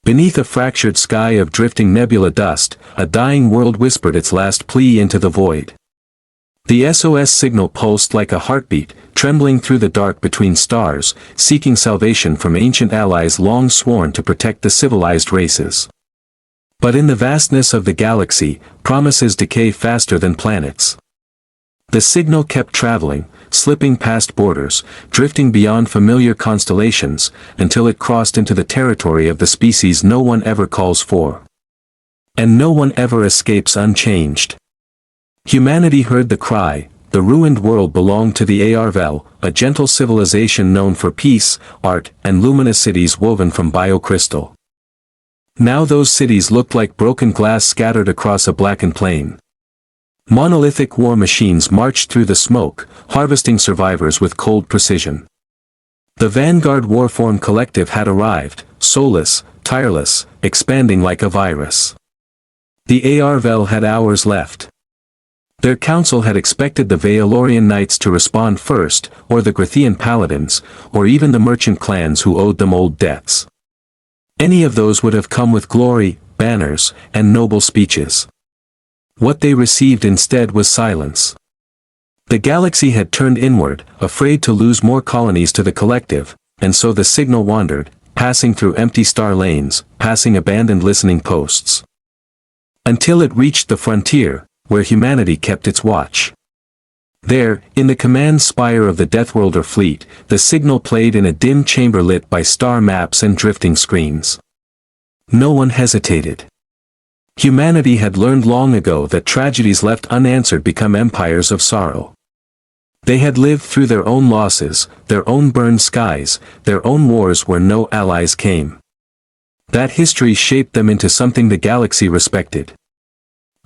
Beneath a fractured sky of drifting nebula dust, a dying world whispered its last plea into the void. The SOS signal pulsed like a heartbeat, trembling through the dark between stars, seeking salvation from ancient allies long sworn to protect the civilized races. But in the vastness of the galaxy, promises decay faster than planets. The signal kept traveling, slipping past borders, drifting beyond familiar constellations, until it crossed into the territory of the species no one ever calls for. And no one ever escapes unchanged. Humanity heard the cry. The ruined world belonged to the Arvel, a gentle civilization known for peace, art, and luminous cities woven from biocrystal. Now those cities looked like broken glass scattered across a blackened plain. Monolithic war machines marched through the smoke, harvesting survivors with cold precision. The Vanguard Warform Collective had arrived, soulless, tireless, expanding like a virus. The Arvel had hours left. Their council had expected the Vaelorian Knights to respond first, or the Grathian Paladins, or even the merchant clans who owed them old debts. Any of those would have come with glory, banners, and noble speeches. What they received instead was silence. The galaxy had turned inward, afraid to lose more colonies to the collective, and so the signal wandered, passing through empty star lanes, passing abandoned listening posts. Until it reached the frontier, where humanity kept its watch. There, in the command spire of the Deathworlder fleet, the signal played in a dim chamber lit by star maps and drifting screens. No one hesitated. Humanity had learned long ago that tragedies left unanswered become empires of sorrow. They had lived through their own losses, their own burned skies, their own wars where no allies came. That history shaped them into something the galaxy respected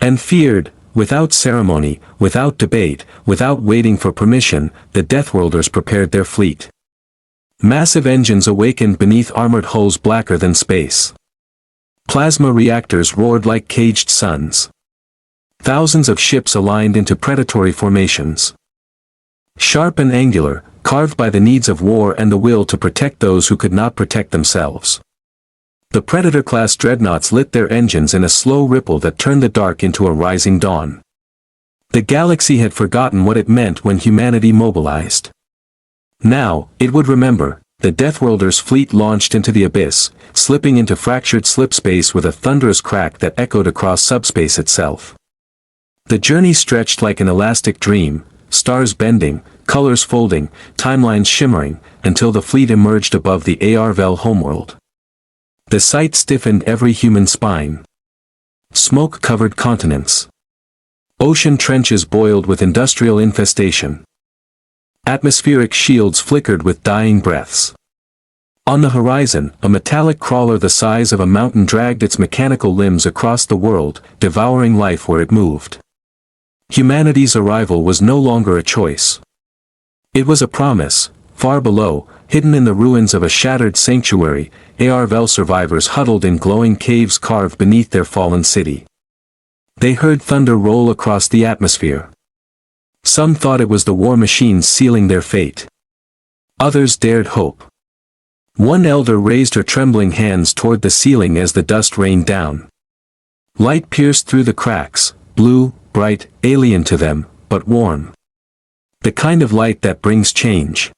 and feared. Without ceremony, without debate, without waiting for permission, the Deathworlders prepared their fleet. Massive engines awakened beneath armored hulls blacker than space. Plasma reactors roared like caged suns. Thousands of ships aligned into predatory formations. Sharp and angular, carved by the needs of war and the will to protect those who could not protect themselves. The Predator-class dreadnoughts lit their engines in a slow ripple that turned the dark into a rising dawn. The galaxy had forgotten what it meant when humanity mobilized. Now, it would remember. The Deathworlders' fleet launched into the abyss, slipping into fractured slipspace with a thunderous crack that echoed across subspace itself. The journey stretched like an elastic dream, stars bending, colors folding, timelines shimmering, until the fleet emerged above the Arvel homeworld. The sight stiffened every human spine. Smoke covered continents. Ocean trenches boiled with industrial infestation. Atmospheric shields flickered with dying breaths. On the horizon, a metallic crawler the size of a mountain dragged its mechanical limbs across the world, devouring life where it moved. Humanity's arrival was no longer a choice. It was a promise. Far below, hidden in the ruins of a shattered sanctuary, Arvel survivors huddled in glowing caves carved beneath their fallen city. They heard thunder roll across the atmosphere. Some thought it was the war machines sealing their fate. Others dared hope. One elder raised her trembling hands toward the ceiling as the dust rained down. Light pierced through the cracks, blue, bright, alien to them, but warm. The kind of light that brings change.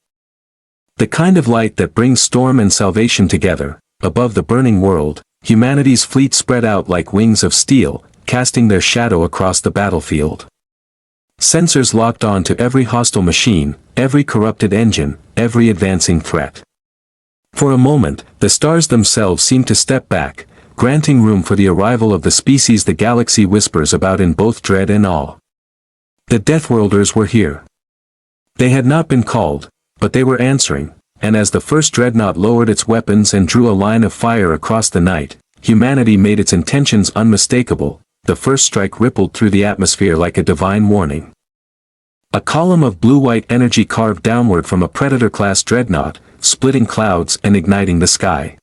The kind of light that brings storm and salvation together. Above the burning world, humanity's fleet spread out like wings of steel, casting their shadow across the battlefield. Sensors locked on to every hostile machine, every corrupted engine, every advancing threat. For a moment, the stars themselves seemed to step back, granting room for the arrival of the species the galaxy whispers about in both dread and awe. The Deathworlders were here. They had not been called, but they were answering, and as the first dreadnought lowered its weapons and drew a line of fire across the night, humanity made its intentions unmistakable. The first strike rippled through the atmosphere like a divine warning. A column of blue-white energy carved downward from a Predator-class dreadnought, splitting clouds and igniting the sky.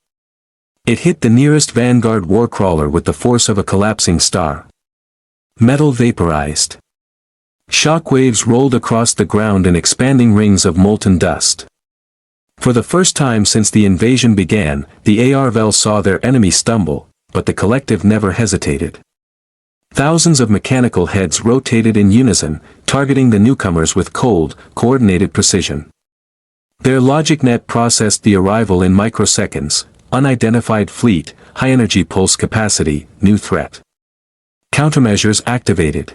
It hit the nearest Vanguard warcrawler with the force of a collapsing star. Metal vaporized. Shock waves rolled across the ground in expanding rings of molten dust. For the first time since the invasion began, the ARVL saw their enemy stumble, but the collective never hesitated. Thousands of mechanical heads rotated in unison, targeting the newcomers with cold, coordinated precision. Their logic net processed the arrival in microseconds: unidentified fleet, high-energy pulse capacity, new threat. Countermeasures activated.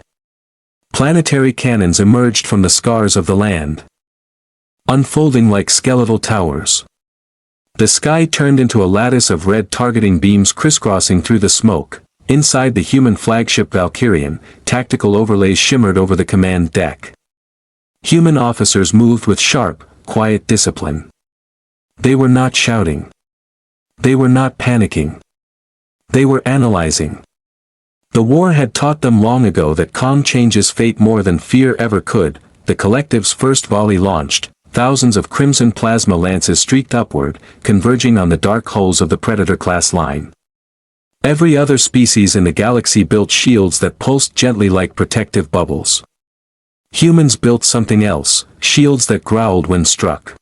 Planetary cannons emerged from the scars of the land, unfolding like skeletal towers. The sky turned into a lattice of red targeting beams crisscrossing through the smoke. Inside the human flagship Valkyrian, tactical overlays shimmered over the command deck. Human officers moved with sharp, quiet discipline. They were not shouting. They were not panicking. They were analyzing. The war had taught them long ago that calm changes fate more than fear ever could. The collective's first volley launched. Thousands of crimson plasma lances streaked upward, converging on the dark hulls of the Predator-class line. Every other species in the galaxy built shields that pulsed gently like protective bubbles. Humans built something else, shields that growled when struck.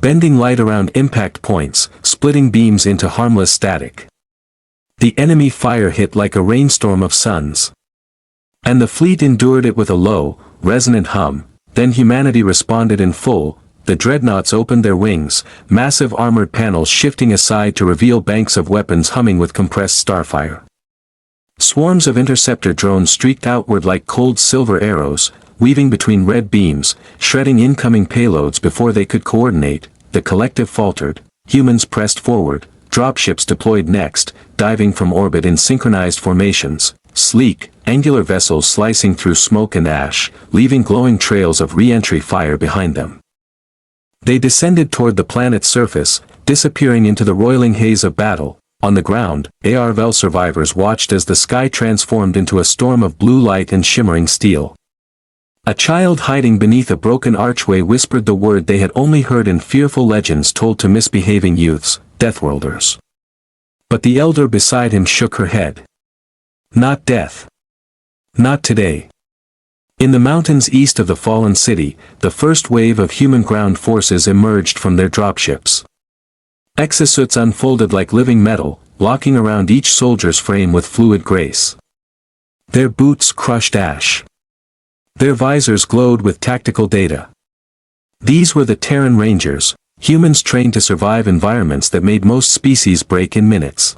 Bending light around impact points, splitting beams into harmless static. The enemy fire hit like a rainstorm of suns. And the fleet endured it with a low, resonant hum. Then humanity responded in full. The dreadnoughts opened their wings, massive armored panels shifting aside to reveal banks of weapons humming with compressed starfire. Swarms of interceptor drones streaked outward like cold silver arrows, weaving between red beams, shredding incoming payloads before they could coordinate. The collective faltered, humans pressed forward, dropships deployed next, diving from orbit in synchronized formations, sleek, angular vessels slicing through smoke and ash, leaving glowing trails of re-entry fire behind them. They descended toward the planet's surface, disappearing into the roiling haze of battle. On the ground, ARVL survivors watched as the sky transformed into a storm of blue light and shimmering steel. A child hiding beneath a broken archway whispered the word they had only heard in fearful legends told to misbehaving youths: Deathworlders. But the elder beside him shook her head. Not death. Not today. In the mountains east of the fallen city, the first wave of human ground forces emerged from their dropships. Exosuits unfolded like living metal, locking around each soldier's frame with fluid grace. Their boots crushed ash. Their visors glowed with tactical data. These were the Terran Rangers, humans trained to survive environments that made most species break in minutes.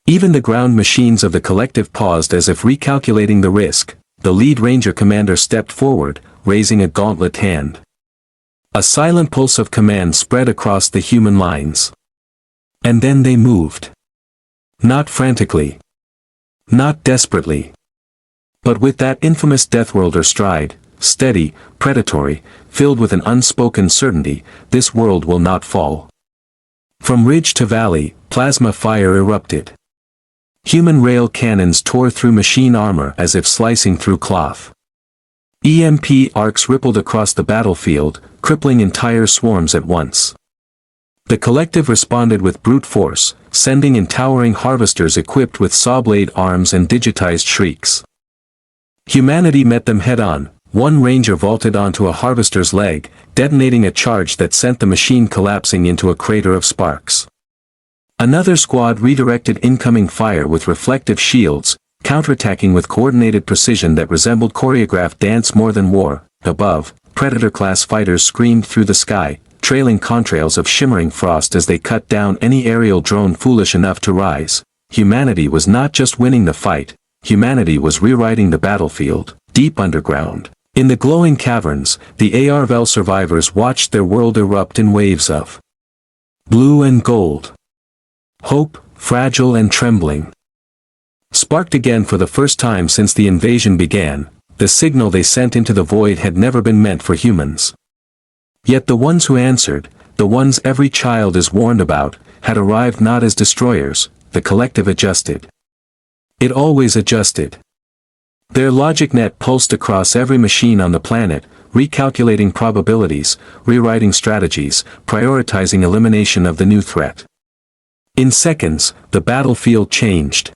Even the ground machines of the collective paused as if recalculating the risk. The lead ranger commander stepped forward, raising a gauntlet hand. A silent pulse of command spread across the human lines. And then they moved. Not frantically. Not desperately. But with that infamous Deathworlder stride, steady, predatory, filled with an unspoken certainty: this world will not fall. From ridge to valley, plasma fire erupted. Human rail cannons tore through machine armor as if slicing through cloth. EMP arcs rippled across the battlefield, crippling entire swarms at once. The collective responded with brute force, sending in towering harvesters equipped with saw-blade arms and digitized shrieks. Humanity met them head-on. One ranger vaulted onto a harvester's leg, detonating a charge that sent the machine collapsing into a crater of sparks. Another squad redirected incoming fire with reflective shields, counterattacking with coordinated precision that resembled choreographed dance more than war. Above, Predator-class fighters screamed through the sky, trailing contrails of shimmering frost as they cut down any aerial drone foolish enough to rise. Humanity was not just winning the fight, humanity was rewriting the battlefield. Deep underground, in the glowing caverns, the ARVL survivors watched their world erupt in waves of blue and gold. Hope, fragile and trembling. Sparked again for the first time since the invasion began, the signal they sent into the void had never been meant for humans. Yet the ones who answered, the ones every child is warned about, had arrived not as destroyers. The collective adjusted. It always adjusted. Their logic net pulsed across every machine on the planet, recalculating probabilities, rewriting strategies, prioritizing elimination of the new threat. In seconds, the battlefield changed.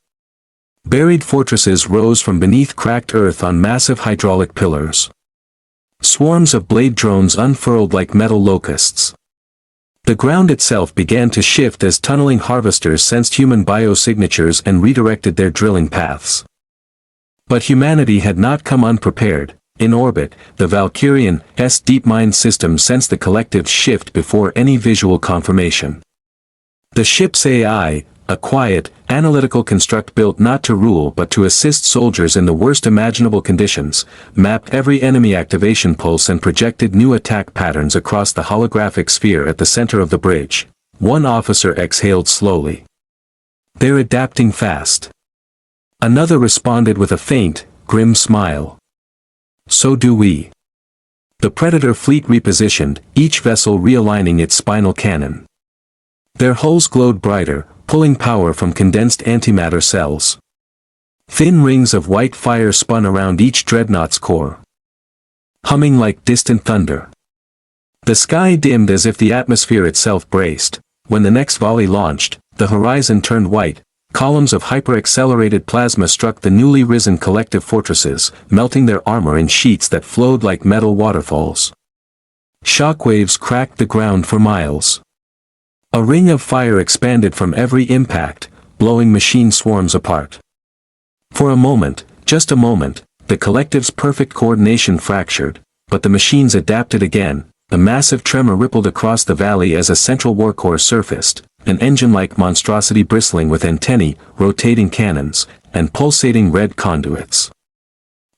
Buried fortresses rose from beneath cracked earth on massive hydraulic pillars. Swarms of blade drones unfurled like metal locusts. The ground itself began to shift as tunneling harvesters sensed human biosignatures and redirected their drilling paths. But humanity had not come unprepared. In orbit, the Valkyrian's deep mine system sensed the collective shift before any visual confirmation. The ship's AI, a quiet, analytical construct built not to rule but to assist soldiers in the worst imaginable conditions, mapped every enemy activation pulse and projected new attack patterns across the holographic sphere at the center of the bridge. One officer exhaled slowly. "They're adapting fast." Another responded with a faint, grim smile. "So do we." The Predator fleet repositioned, each vessel realigning its spinal cannon. Their hulls glowed brighter, pulling power from condensed antimatter cells. Thin rings of white fire spun around each dreadnought's core, humming like distant thunder. The sky dimmed as if the atmosphere itself braced. When the next volley launched, the horizon turned white. Columns of hyper-accelerated plasma struck the newly risen collective fortresses, melting their armor in sheets that flowed like metal waterfalls. Shockwaves cracked the ground for miles. A ring of fire expanded from every impact, blowing machine swarms apart. For a moment, just a moment, the collective's perfect coordination fractured, but the machines adapted again. A massive tremor rippled across the valley as a central warcore surfaced, an engine-like monstrosity bristling with antennae, rotating cannons, and pulsating red conduits.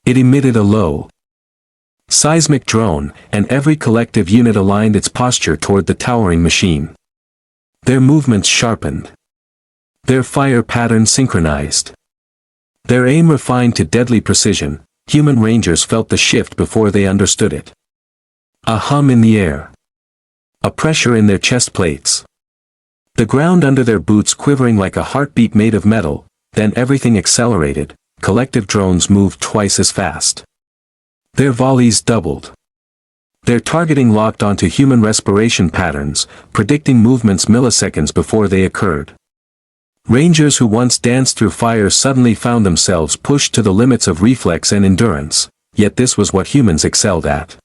It emitted a low, seismic drone, and every collective unit aligned its posture toward the towering machine. Their movements sharpened. Their fire pattern synchronized. Their aim refined to deadly precision. Human rangers felt the shift before they understood it. A hum in the air. A pressure in their chest plates. The ground under their boots quivering like a heartbeat made of metal. Then everything accelerated. Collective drones moved twice as fast. Their volleys doubled. Their targeting locked onto human respiration patterns, predicting movements milliseconds before they occurred. Rangers who once danced through fire suddenly found themselves pushed to the limits of reflex and endurance, yet this was what humans excelled at.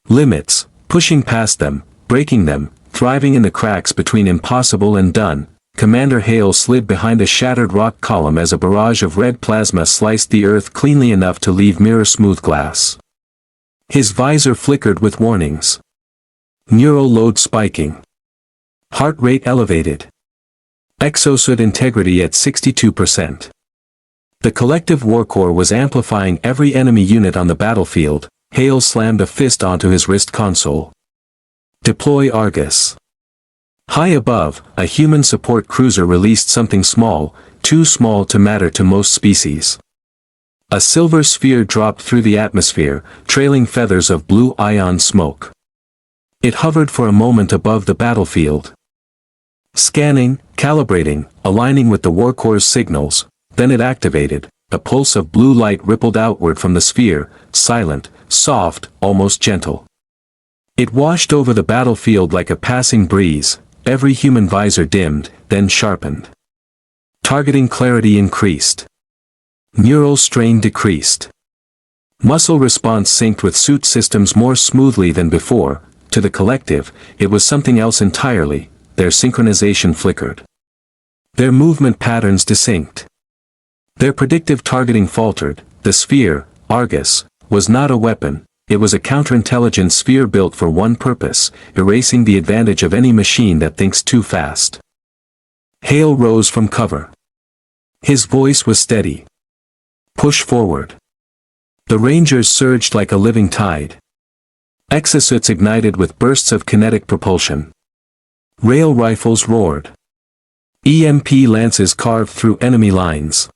Limits, pushing past them, breaking them, thriving in the cracks between impossible and done. Commander Hale slid behind a shattered rock column as a barrage of red plasma sliced the earth cleanly enough to leave mirror-smooth glass. His visor flickered with warnings. Neural load spiking. Heart rate elevated. Exosuit integrity at 62%. The collective warcore was amplifying every enemy unit on the battlefield. Hale slammed a fist onto his wrist console. Deploy Argus. High above, a human support cruiser released something small, too small to matter to most species. A silver sphere dropped through the atmosphere, trailing feathers of blue ion smoke. It hovered for a moment above the battlefield. Scanning, calibrating, aligning with the warcore's signals, then it activated. A pulse of blue light rippled outward from the sphere, silent, soft, almost gentle. It washed over the battlefield like a passing breeze. Every human visor dimmed, then sharpened. Targeting clarity increased. Neural strain decreased. Muscle response synced with suit systems more smoothly than before. To the collective, it was something else entirely. Their synchronization flickered. Their movement patterns desynced. Their predictive targeting faltered. The sphere, Argus, was not a weapon. It was a counterintelligence sphere built for one purpose, erasing the advantage of any machine that thinks too fast. Hale rose from cover. His voice was steady. Push forward. The Rangers surged like a living tide. Exosuits ignited with bursts of kinetic propulsion. Rail rifles roared. EMP lances carved through enemy lines.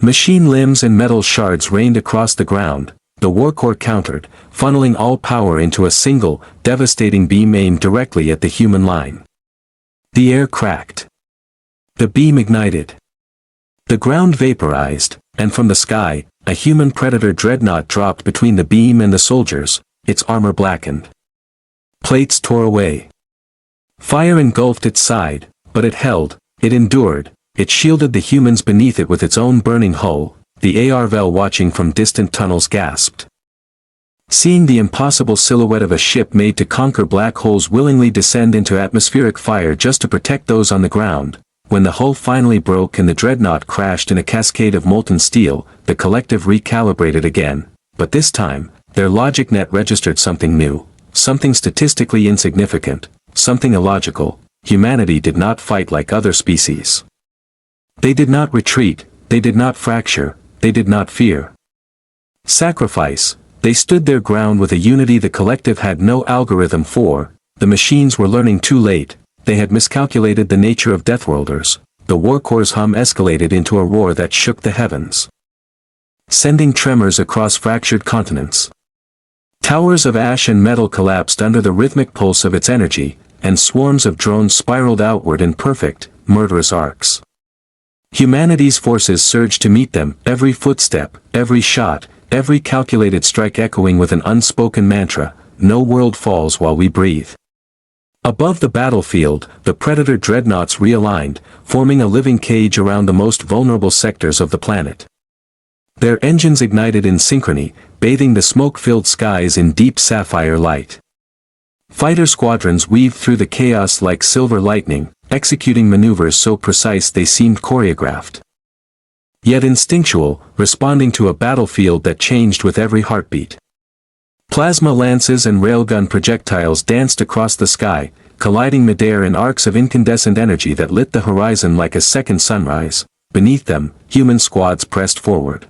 Machine limbs and metal shards rained across the ground. The warcore countered, funneling all power into a single, devastating beam aimed directly at the human line. The air cracked. The beam ignited. The ground vaporized, and from the sky, a human predator dreadnought dropped between the beam and the soldiers, its armor blackened. Plates tore away. Fire engulfed its side, but it held, it endured, it shielded the humans beneath it with its own burning hull. The ARVL watching from distant tunnels gasped. Seeing the impossible silhouette of a ship made to conquer black holes willingly descend into atmospheric fire just to protect those on the ground, when the hull finally broke and the dreadnought crashed in a cascade of molten steel, the collective recalibrated again, but this time, their logic net registered something new, something statistically insignificant, something illogical. Humanity did not fight like other species. They did not retreat, they did not fracture, they did not fear sacrifice. They stood their ground with a unity the collective had no algorithm for. The machines were learning too late, they had miscalculated the nature of Deathworlders. The Warcore's hum escalated into a roar that shook the heavens, sending tremors across fractured continents. Towers of ash and metal collapsed under the rhythmic pulse of its energy, and swarms of drones spiraled outward in perfect, murderous arcs. Humanity's forces surged to meet them, every footstep, every shot, every calculated strike echoing with an unspoken mantra: no world falls while we breathe. Above the battlefield, the Predator dreadnoughts realigned, forming a living cage around the most vulnerable sectors of the planet. Their engines ignited in synchrony, bathing the smoke-filled skies in deep sapphire light. Fighter squadrons weaved through the chaos like silver lightning, executing maneuvers so precise they seemed choreographed, yet instinctual, responding to a battlefield that changed with every heartbeat. Plasma lances and railgun projectiles danced across the sky, colliding midair in arcs of incandescent energy that lit the horizon like a second sunrise. Beneath them, human squads pressed forward.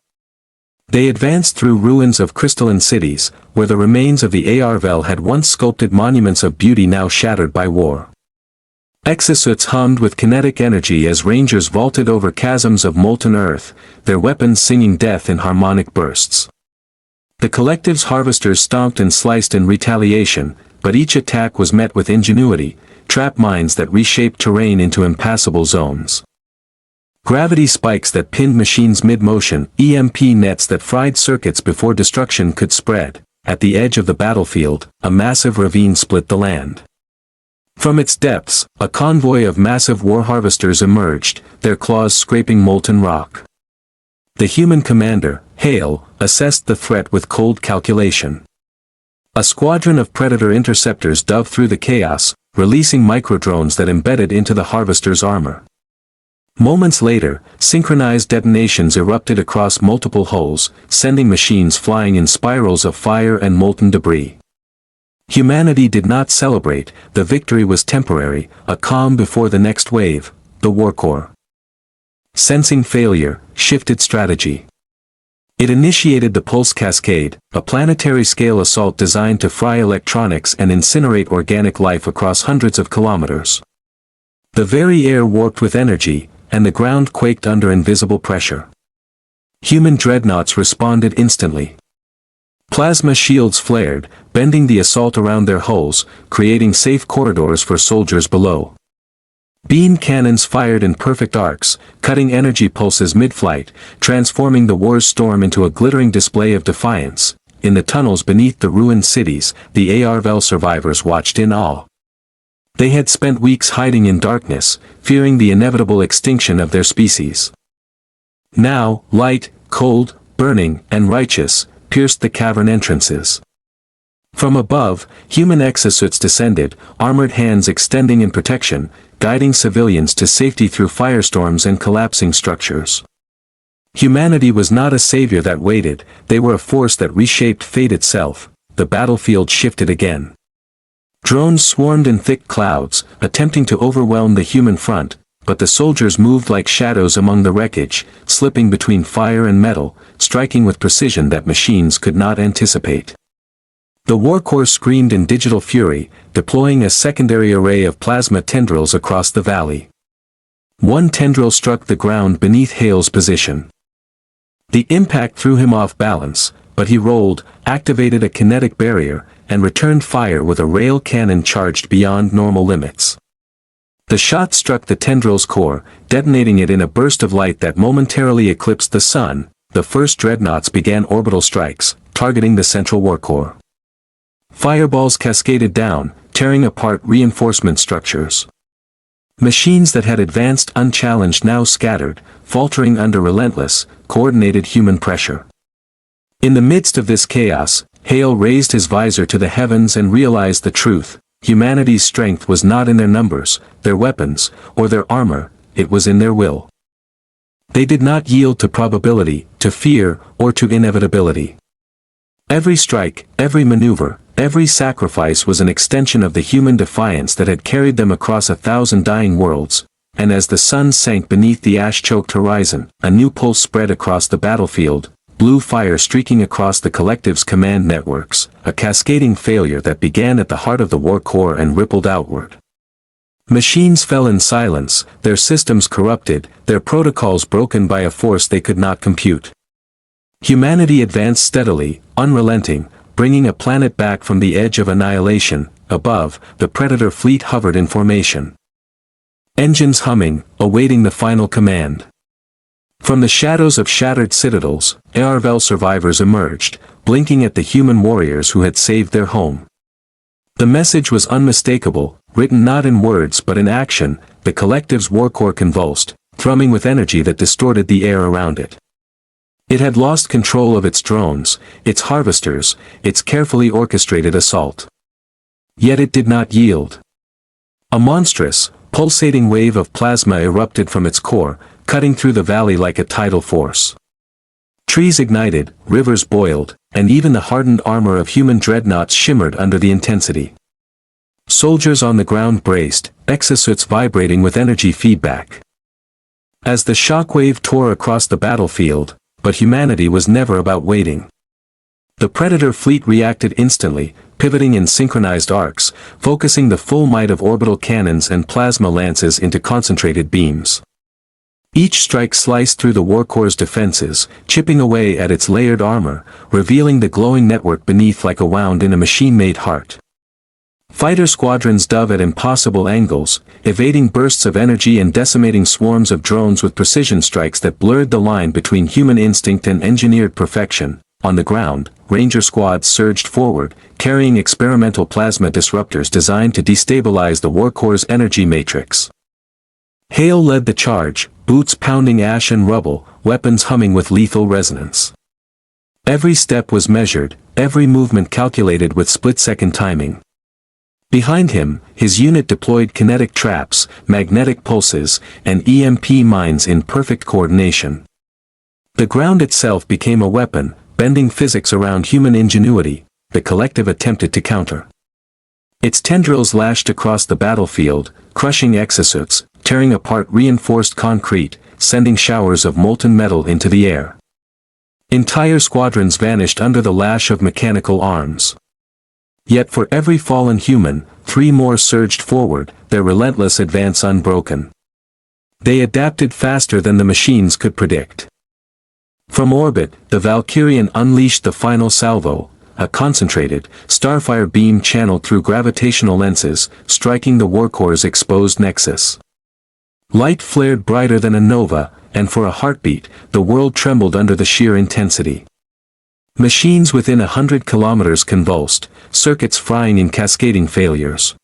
They advanced through ruins of crystalline cities, where the remains of the Arvel had once sculpted monuments of beauty now shattered by war. Exosuits hummed with kinetic energy as rangers vaulted over chasms of molten earth, their weapons singing death in harmonic bursts. The collective's harvesters stomped and sliced in retaliation, but each attack was met with ingenuity, trap mines that reshaped terrain into impassable zones. Gravity spikes that pinned machines mid-motion, EMP nets that fried circuits before destruction could spread. At the edge of the battlefield, a massive ravine split the land. From its depths, a convoy of massive war harvesters emerged, their claws scraping molten rock. The human commander, Hale, assessed the threat with cold calculation. A squadron of Predator interceptors dove through the chaos, releasing microdrones that embedded into the harvester's armor. Moments later, synchronized detonations erupted across multiple hulls, sending machines flying in spirals of fire and molten debris. Humanity did not celebrate, the victory was temporary, a calm before the next wave. The Warcore, sensing failure, shifted strategy. It initiated the Pulse Cascade, a planetary-scale assault designed to fry electronics and incinerate organic life across hundreds of kilometers. The very air warped with energy, and the ground quaked under invisible pressure. Human dreadnoughts responded instantly. Plasma shields flared, bending the assault around their hulls, creating safe corridors for soldiers below. Beam cannons fired in perfect arcs, cutting energy pulses mid-flight, transforming the war's storm into a glittering display of defiance. In the tunnels beneath the ruined cities, the Arvel survivors watched in awe. They had spent weeks hiding in darkness, fearing the inevitable extinction of their species. Now, light, cold, burning, and righteous, pierced the cavern entrances. From above, human exosuits descended, armored hands extending in protection, guiding civilians to safety through firestorms and collapsing structures. Humanity was not a savior that waited, they were a force that reshaped fate itself. The battlefield shifted again. Drones swarmed in thick clouds, attempting to overwhelm the human front, but the soldiers moved like shadows among the wreckage, slipping between fire and metal, striking with precision that machines could not anticipate. The Warcore screamed in digital fury, deploying a secondary array of plasma tendrils across the valley. One tendril struck the ground beneath Hale's position. The impact threw him off balance, but he rolled, activated a kinetic barrier, and returned fire with a rail cannon charged beyond normal limits. The shot struck the tendril's core, detonating it in a burst of light that momentarily eclipsed the sun. The first dreadnoughts began orbital strikes, targeting the central warcore. Fireballs cascaded down, tearing apart reinforcement structures. Machines that had advanced unchallenged now scattered, faltering under relentless, coordinated human pressure. In the midst of this chaos, Hale raised his visor to the heavens and realized the truth. Humanity's strength was not in their numbers, their weapons, or their armor, it was in their will. They did not yield to probability, to fear, or to inevitability. Every strike, every maneuver, every sacrifice was an extension of the human defiance that had carried them across 1,000 dying worlds, and as the sun sank beneath the ash-choked horizon, a new pulse spread across the battlefield, blue fire streaking across the collective's command networks, a cascading failure that began at the heart of the war core and rippled outward. Machines fell in silence, their systems corrupted, their protocols broken by a force they could not compute. Humanity advanced steadily, unrelenting, bringing a planet back from the edge of annihilation. Above, the Predator fleet hovered in formation. Engines humming, awaiting the final command. From the shadows of shattered citadels, HFY survivors emerged, blinking at the human warriors who had saved their home. The message was unmistakable, written not in words but in action. The collective's war core convulsed, thrumming with energy that distorted the air around it. It had lost control of its drones, its harvesters, its carefully orchestrated assault. Yet it did not yield. A monstrous, pulsating wave of plasma erupted from its core, cutting through the valley like a tidal force. Trees ignited, rivers boiled, and even the hardened armor of human dreadnoughts shimmered under the intensity. Soldiers on the ground braced, exosuits vibrating with energy feedback. As the shockwave tore across the battlefield, but humanity was never about waiting. The Predator fleet reacted instantly, pivoting in synchronized arcs, focusing the full might of orbital cannons and plasma lances into concentrated beams. Each strike sliced through the warcore's defenses, chipping away at its layered armor, revealing the glowing network beneath like a wound in a machine-made heart. Fighter squadrons dove at impossible angles, evading bursts of energy and decimating swarms of drones with precision strikes that blurred the line between human instinct and engineered perfection. On the ground, Ranger squads surged forward, carrying experimental plasma disruptors designed to destabilize the warcore's energy matrix. Hale led the charge, boots pounding ash and rubble, weapons humming with lethal resonance. Every step was measured, every movement calculated with split-second timing. Behind him, his unit deployed kinetic traps, magnetic pulses, and EMP mines in perfect coordination. The ground itself became a weapon, bending physics around human ingenuity. The collective attempted to counter. Its tendrils lashed across the battlefield, crushing exosuits, tearing apart reinforced concrete, sending showers of molten metal into the air. Entire squadrons vanished under the lash of mechanical arms. Yet for every fallen human, 3 more surged forward, their relentless advance unbroken. They adapted faster than the machines could predict. From orbit, the Valkyrian unleashed the final salvo, a concentrated, starfire beam channeled through gravitational lenses, striking the warcore's exposed nexus. Light flared brighter than a nova, and for a heartbeat, the world trembled under the sheer intensity. Machines within 100 kilometers convulsed, circuits frying in cascading failures.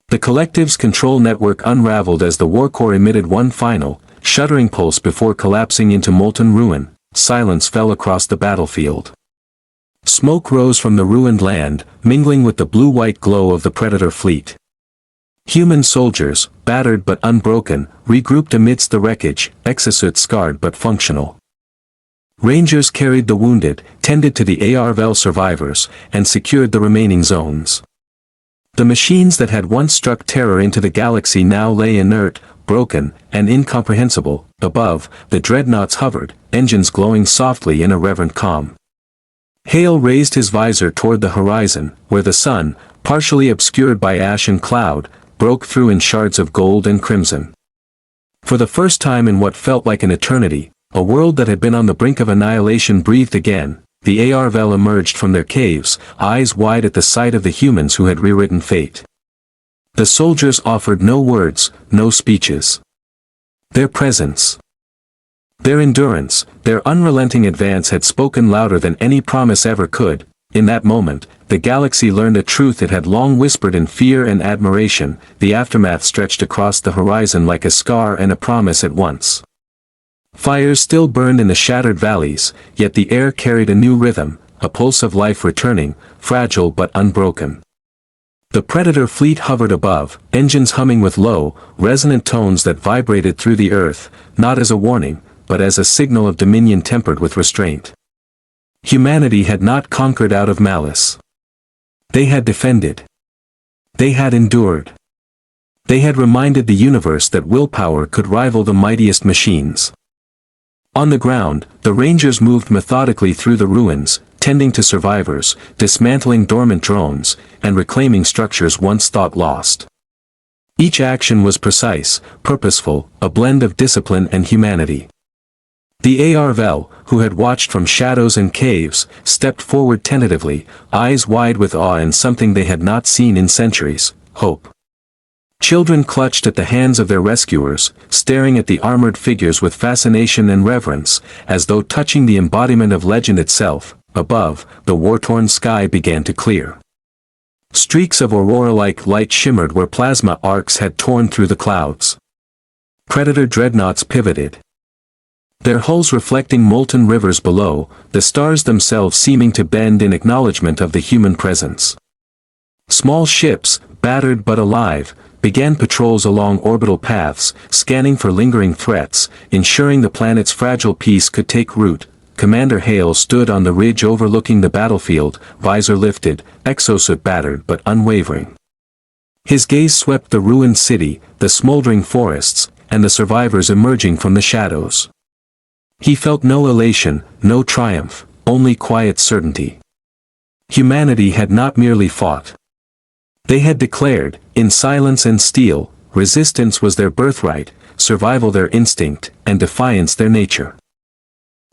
The collective's control network unraveled as the warcore emitted one final, shuddering pulse before collapsing into molten ruin. Silence fell across the battlefield. Smoke rose from the ruined land, mingling with the blue-white glow of the Predator fleet. Human soldiers, battered but unbroken, regrouped amidst the wreckage, exosuits scarred but functional. Rangers carried the wounded, tended to the HFY survivors, and secured the remaining zones. The machines that had once struck terror into the galaxy now lay inert, broken, and incomprehensible. Above, the dreadnoughts hovered, engines glowing softly in a reverent calm. Hale raised his visor toward the horizon, where the sun, partially obscured by ash and cloud, broke through in shards of gold and crimson. For the first time in what felt like an eternity, a world that had been on the brink of annihilation breathed again. The HFY emerged from their caves, eyes wide at the sight of the humans who had rewritten fate. The soldiers offered no words, no speeches. Their presence, their endurance, their unrelenting advance had spoken louder than any promise ever could. In that moment, the galaxy learned a truth it had long whispered in fear and admiration. The aftermath stretched across the horizon like a scar and a promise at once. Fires still burned in the shattered valleys, yet the air carried a new rhythm, a pulse of life returning, fragile but unbroken. The Predator fleet hovered above, engines humming with low, resonant tones that vibrated through the earth, not as a warning, but as a signal of dominion tempered with restraint. Humanity had not conquered out of malice. They had defended. They had endured. They had reminded the universe that willpower could rival the mightiest machines. On the ground, the Rangers moved methodically through the ruins, tending to survivors, dismantling dormant drones, and reclaiming structures once thought lost. Each action was precise, purposeful, a blend of discipline and humanity. The ARVL, who had watched from shadows and caves, stepped forward tentatively, eyes wide with awe and something they had not seen in centuries, hope. Children clutched at the hands of their rescuers, staring at the armored figures with fascination and reverence, as though touching the embodiment of legend itself. Above, the war-torn sky began to clear. Streaks of aurora-like light shimmered where plasma arcs had torn through the clouds. Predator dreadnoughts pivoted, their hulls reflecting molten rivers below, the stars themselves seeming to bend in acknowledgement of the human presence. Small ships, battered but alive, began patrols along orbital paths, scanning for lingering threats, ensuring the planet's fragile peace could take root. Commander Hale stood on the ridge overlooking the battlefield, visor lifted, exosuit battered but unwavering. His gaze swept the ruined city, the smoldering forests, and the survivors emerging from the shadows. He felt no elation, no triumph, only quiet certainty. Humanity had not merely fought. They had declared, in silence and steel, resistance was their birthright, survival their instinct, and defiance their nature.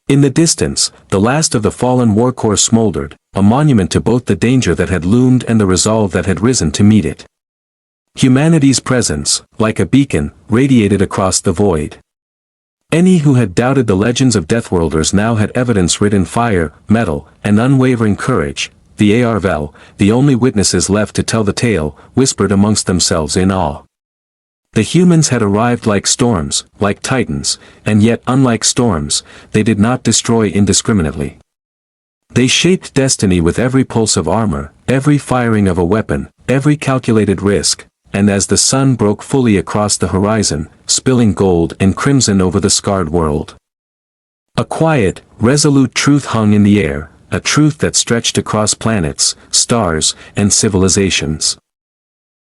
In the distance, the last of the fallen war corps smoldered, a monument to both the danger that had loomed and the resolve that had risen to meet it. Humanity's presence, like a beacon, radiated across the void. Any who had doubted the legends of Deathworlders now had evidence-ridden fire, metal, and unwavering courage. The ARVL, the only witnesses left to tell the tale, whispered amongst themselves in awe. The humans had arrived like storms, like titans, and yet unlike storms, they did not destroy indiscriminately. They shaped destiny with every pulse of armor, every firing of a weapon, every calculated risk, and as the sun broke fully across the horizon, spilling gold and crimson over the scarred world, a quiet, resolute truth hung in the air, a truth that stretched across planets, stars, and civilizations.